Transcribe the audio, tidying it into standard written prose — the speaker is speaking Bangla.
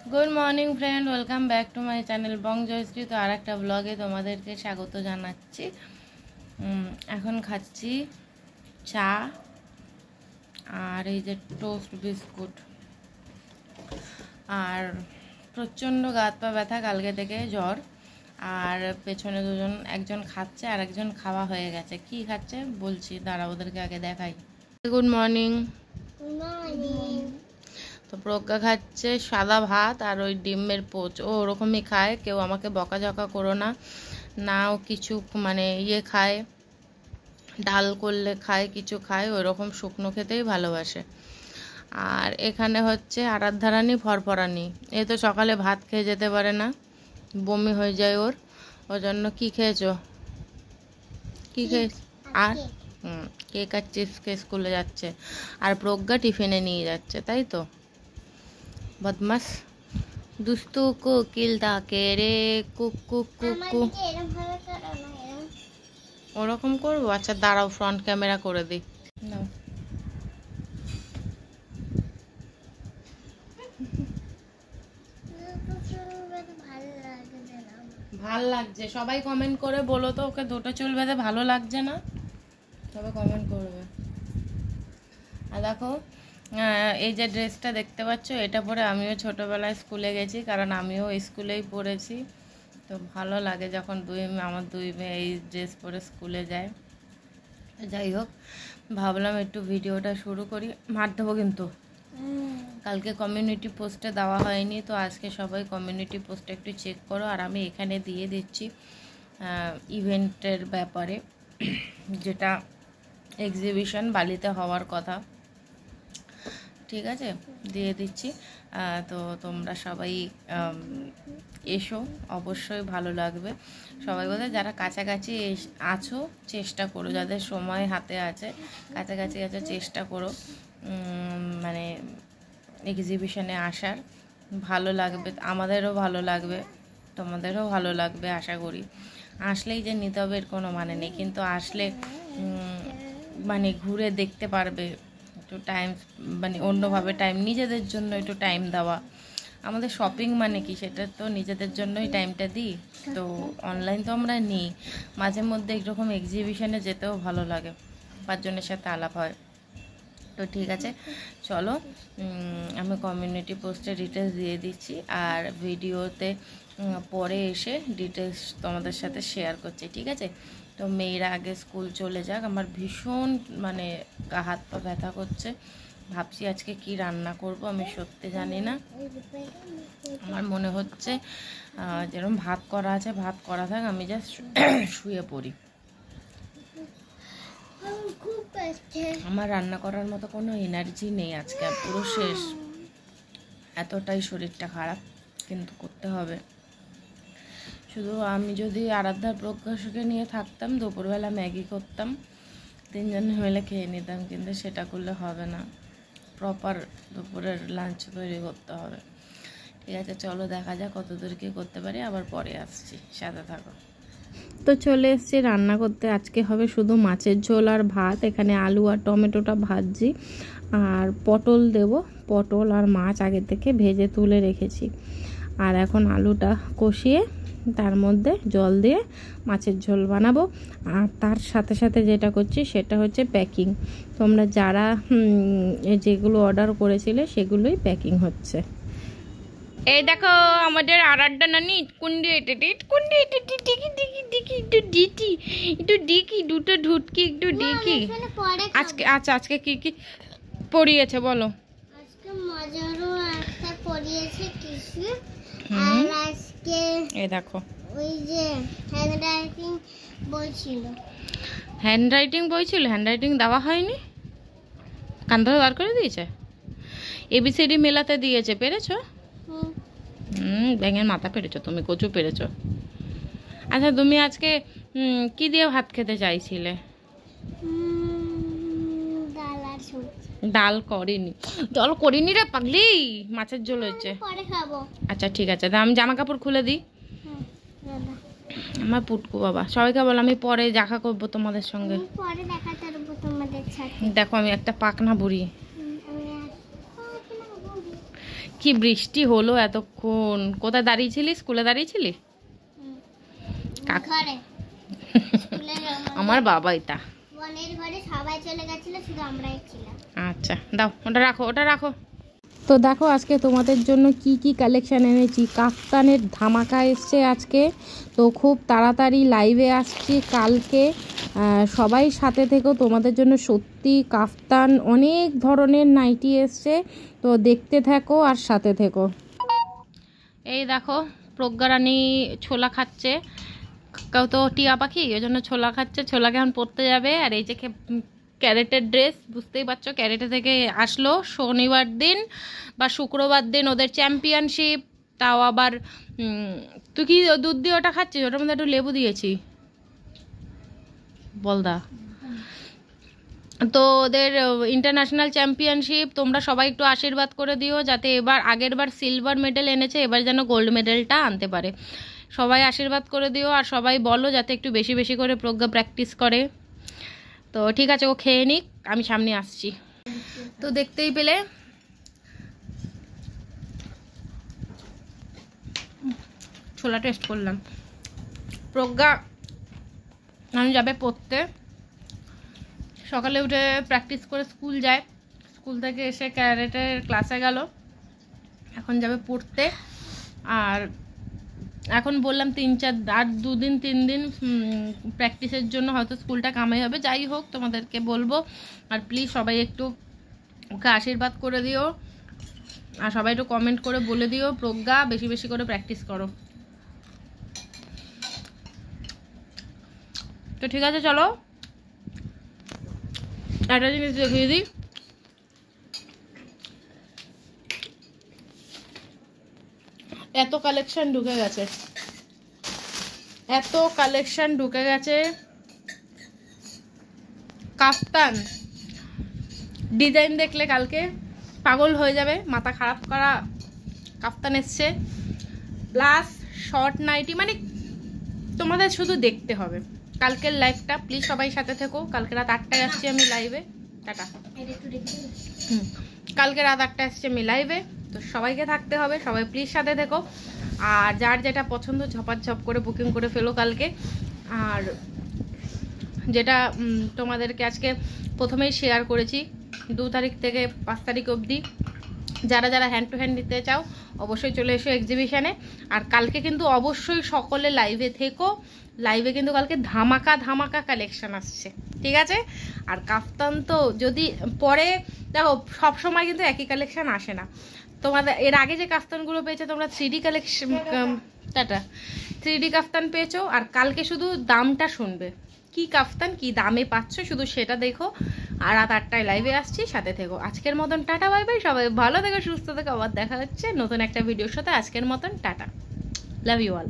Good morning friend, welcome back to my channel bong Jayshree. तो और एक ब्लगे तुम्हादेरके स्वागत जानाच्छि। এখন খাচ্ছি চা আর এই যে টোস্ট বিস্কুট। আর প্রচণ্ড গাত পা ব্যথা, কালকে থেকে জ্বর। আর পেছনে দুজন, একজন খাচ্ছে আর একজন খাওয়া হয়ে গেছে। কি খাচ্ছে বলছি, দাঁড়া ওদেরকে আগে দেখাই। Good morning. তো প্রজ্ঞা খাচ্ছে সাদা ভাত আর ওই ডিমের পোচ। ও ওরকমই খায়, কেউ আমাকে বকাঝকা করো না। না ও কিছু মানে খায়, ডাল করলে খায়, কিছু খায়, ওইরকম শুকনো খেতেই ভালোবাসে। আর এখানে হচ্ছে আরাধ্যারানী ফরফরানি। এ তো সকালে ভাত খেয়ে যেতে পারে না, বমি হয়ে যায় ওর। ওর জন্য কি খেয়েছো? কি খেয়েছ? আর কেক আর চিপস খেয়ে স্কুলে যাচ্ছে। আর প্রজ্ঞা টিফিনে নিয়ে যাচ্ছে, তাই তো? বদমাস দুস্তু কোকিল ডাকে রে কুক কুক কুক কুক। ওরকম করবো? আচ্ছা দাঁড়াও, ফ্রন্ট ক্যামেরা করে দিই। নাও। ভাল লাগছে, সবাই কমেন্ট করে বলো তো ওকে দুটো চুল বেঁধে ভালো লাগছে না? সবাই কমেন্ট করবে। আর দেখো এই যে ড্রেসটা দেখতে পাচ্ছ, এটা পরে আমিও ছোটোবেলায় স্কুলে গেছি, কারণ আমিও স্কুলেই পড়েছি। তো ভালো লাগে যখন আমার দুই মেয়ে এই ড্রেস পরে স্কুলে যায়। যাই হোক, ভাবলাম একটু ভিডিওটা শুরু করি। মার দেবো কিন্তু, কালকে কমিউনিটি পোস্টে দেওয়া হয়নি, তো আজকে সবাই কমিউনিটি পোস্টে একটু চেক করো। আর আমি এখানে দিয়ে দিচ্ছি ইভেন্টের ব্যাপারে, যেটা এক্সিবিশন বালিতে হওয়ার কথা। ঠিক আছে, দিয়ে দিচ্ছি। তো তোমরা সবাই এসো, অবশ্যই ভালো লাগবে। সবাই বলতে যারা কাছাকাছি আছো চেষ্টা করো, যাদের সময় হাতে আছে, কাছাকাছি আছে চেষ্টা করো মানে এক্সিবিশনে আসার। ভালো লাগবে, আমাদেরও ভালো লাগবে, তোমাদেরও ভালো লাগবে আশা করি। আসলেই যে নিতে হবে এর কোনো মানে নেই, কিন্তু আসলে মানে ঘুরে দেখতে পারবে। একটু টাইম মানে অন্যভাবে টাইম, নিজেদের জন্য একটু টাইম দেওয়া। আমাদের শপিং মানে কি, সেটা তো নিজেদের জন্যই টাইমটা দিই। তো অনলাইন তো আমরা নিই, মাঝে মধ্যে এরকম এক্সিবিশনে যেতেও ভালো লাগে, পাঁচজনের সাথে আলাপ হয়। তো ঠিক আছে, চলো আমি কমিউনিটি পোস্টে ডিটেলস দিয়ে দিচ্ছি, আর ভিডিওতে পরে এসে ডিটেলস তোমাদের সাথে শেয়ার করছি। ঠিক আছে, তো মেয়েরা আগে স্কুল চলে যাক। আমার ভীষণ মানে গা হাত পা ব্যথা করছে। ভাবছি আজকে কি রান্না করব, আমি সত্যি জানি না। আমার মনে হচ্ছে যেরকম ভাত করা আছে ভাত করা থাক, আমি জাস্ট শুয়ে পড়ি। আমার রান্না করার মতো কোনো এনার্জি নেই আজকে, পুরো শেষ। এতটাই শরীরটা খারাপ, কিন্তু করতে হবে। শুধু আমি যদি আরাধ্যার প্রকাশকে নিয়ে থাকতাম, দুপুরবেলা ম্যাগি করতাম, তিনজন মিলে খেয়ে নিতাম, কিন্তু সেটা করলে হবে না। প্রপার দুপুরের লাঞ্চ তৈরি করতে হবে। ঠিক আছে, চলো দেখা যাক কতদূর কী করতে পারি, আবার পরে আসছি, সাথে থাকো। তো চলে এসেছি রান্না করতে। আজকে হবে শুধু মাছের ঝোল আর ভাত। এখানে আলু আর টমেটোটা ভাজছি, আর পটল দেব। পটল আর মাছ আগে থেকে ভেজে তুলে রেখেছি। আর এখন আলুটা কষিয়ে তার মধ্যে জল দিয়ে মাছের ঝোল বানাবো। আর তার সাথে সাথে যেটা করছি সেটা হচ্ছে প্যাকিং। তোমরা যারা যেগুলো অর্ডার করেছিলে সেগুলোই প্যাকিং হচ্ছে। এই দেখো আমাদের আরাধ্যা নানি কুন্ডি একটু ডিকি দুটো ঢুটকি একটু ডিকি। আজকে আচ্ছা আজকে কি কি পড়িয়েছে বলো? আজকে মজারও একটা পড়িয়েছে কিছু। আর আজকে এই দেখো ওই যে হ্যান্ডরাইটিং বই ছিল। হ্যান্ডরাইটিং বই ছিল? হ্যান্ডরাইটিং দেওয়া হয়নি, কান ধরে বার করে দিয়েছে। এবিসিডি মেলাতে দিয়েছে, পেরেছো? ব্যাঙের মাথা পেরেছো তুমি, কচু পেরেছো। আচ্ছা তুমি আজকে কি দিয়ে ভাত খেতে চাইছিলে? ডাল করিনি, ডাল করিনি রে পাগলি, মাছের ঝোল হয়েছে। আচ্ছা ঠিক আছে, আমি জামা কাপড় খুলে দিই। আমার পুটকু বাবা, সবাইকে বলো আমি পরে দেখা করবো তোমাদের সঙ্গে। দেখো আমি একটা পাকনা বুড়ি, কি বৃষ্টি হলো এতক্ষণ। কোথায় দাঁড়িয়েছিলি? স্কুলে দাঁড়িয়েছিলি? ঘরে স্কুলে আমার বাবা এটা বোনের ঘরে সবাই চলে গেছিল, শুধু আমরাই ছিলাম। আচ্ছা দাও, ওটা রাখো, ওটা রাখো। তো দেখো আজকে তোমাদের জন্য কি কি কালেকশন এনেছি। কাফতানের ধামাকা এসছে আজকে, তো খুব তাড়াতাড়ি লাইভে আসছি কালকে। সবাই সাথে থেকো, তোমাদের জন্য সত্যি কাফতান অনেক ধরনের নাইটি এসছে, তো দেখতে থাকো আর সাথে থেকো। এই দেখো প্রজ্ঞারানী ছোলা খাচ্ছে, কেউ তো টিয়া পাখি, ওই জন্য ছোলা খাচ্ছে। ছোলাকে এখন পড়তে যাবে। আর এই যে ক্যারেটের ড্রেস, বুঝতেই পারছো ক্যারেটে থেকে আসলো শনিবার দিন বা শুক্রবার দিন ওদের চ্যাম্পিয়নশিপ। তাও আবার তুই কি দুধ দিয়ে ওটা খাচ্ছিস? ওটার মধ্যে একটু লেবু দিয়েছি বলদা। তো ওদের ইন্টারন্যাশনাল চ্যাম্পিয়নশিপ, তোমরা সবাই একটু আশীর্বাদ করে দিও যাতে এবার, আগের বার সিলভার মেডেল এনেছে, এবার যেন গোল্ড মেডেলটা আনতে পারে। সবাই আশীর্বাদ করে দিও আর সবাই বলো যাতে একটু বেশি বেশি করে প্রজ্ঞা প্র্যাকটিস করে। তো ঠিক আছে, ও খেয়ে নিক, আমি সামনে আসছি। তো দেখতেই পেলে ছোলা টেস্ট করলাম। প্রজ্ঞা আমি যাবে পড়তে, সকালে উঠে প্র্যাকটিস করে স্কুল যায়, স্কুল থেকে এসে ক্যারেটের ক্লাসে গেল, এখন যাবে পড়তে। আর এখন বললাম 2-3 দিন প্র্যাকটিসের জন্য হয়তো স্কুলটা কামাই হবে। যাই হোক তোমাদেরকে বলবো, আর প্লিজ সবাই একটু ওকে আশীর্বাদ করে দিও আর সবাই একটু কমেন্ট করে বলে দিও প্রজ্ঞা বেশি বেশি করে প্র্যাকটিস করো। তো ঠিক আছে, চলো একটা জিনিস দেখিয়ে দিই। এত কালেকশন ঢুকে গেছে, এত কালেকশন ঢুকে গেছে। কাফতান ডিজাইন দেখলে কালকে পাগল হয়ে যাবে, মাথা খারাপ করা কাফতান এসছে, প্লাস শর্ট নাইটি, মানে তোমাদের শুধু দেখতে হবে কালকের লাইভটা। প্লিজ সবাই সাথে থেকো, কালকে রাত 8টায় আসছি আমি লাইভে। টাটা। কালকে রাত 8টায় আসছি আমি লাইভে, তো সবাইকে থাকতে হবে, সবাই প্লিজ সাথে থেকো। আর যার যেটা পছন্দ ঝপাঝপ করে বুকিং করে ফেলো কালকে। আর যেটা তোমাদেরকে আজকে প্রথমেই শেয়ার করেছি, 2 তারিখ থেকে 5 তারিখ অবধি যারা যারা হ্যান্ড টু হ্যান্ড নিতে চাও অবশ্যই চলে এসো এক্সিবিশানে। আর কালকে কিন্তু অবশ্যই সকলে লাইভে থেকো, লাইভে কিন্তু কালকে ধামাকা ধামাকা কালেকশন আসছে, ঠিক আছে? আর কাফতান তো যদি পরে দেখো, সবসময় কিন্তু একই কালেকশন আসে না। তোমাদের এর আগে যে কাফতানগুলো পেয়েছো তোমরা 3D কালেকশন, টাটা 3D কাফতান পেয়েছো, আর কালকে শুধু দামটা শুনবে, কি কাফতান কি দামে পাচ্ছ শুধু সেটা দেখো। আর রাত 8টায় লাইভে আসছি, সাথে থেকো। আজকের মতন টাটা, বাই বাই, সবাই ভালো থেকো, সুস্থ থেকো, আবার দেখা হচ্ছে নতুন একটা ভিডিওর সাথে। আজকের মতন টাটা, লাভ ইউ অল।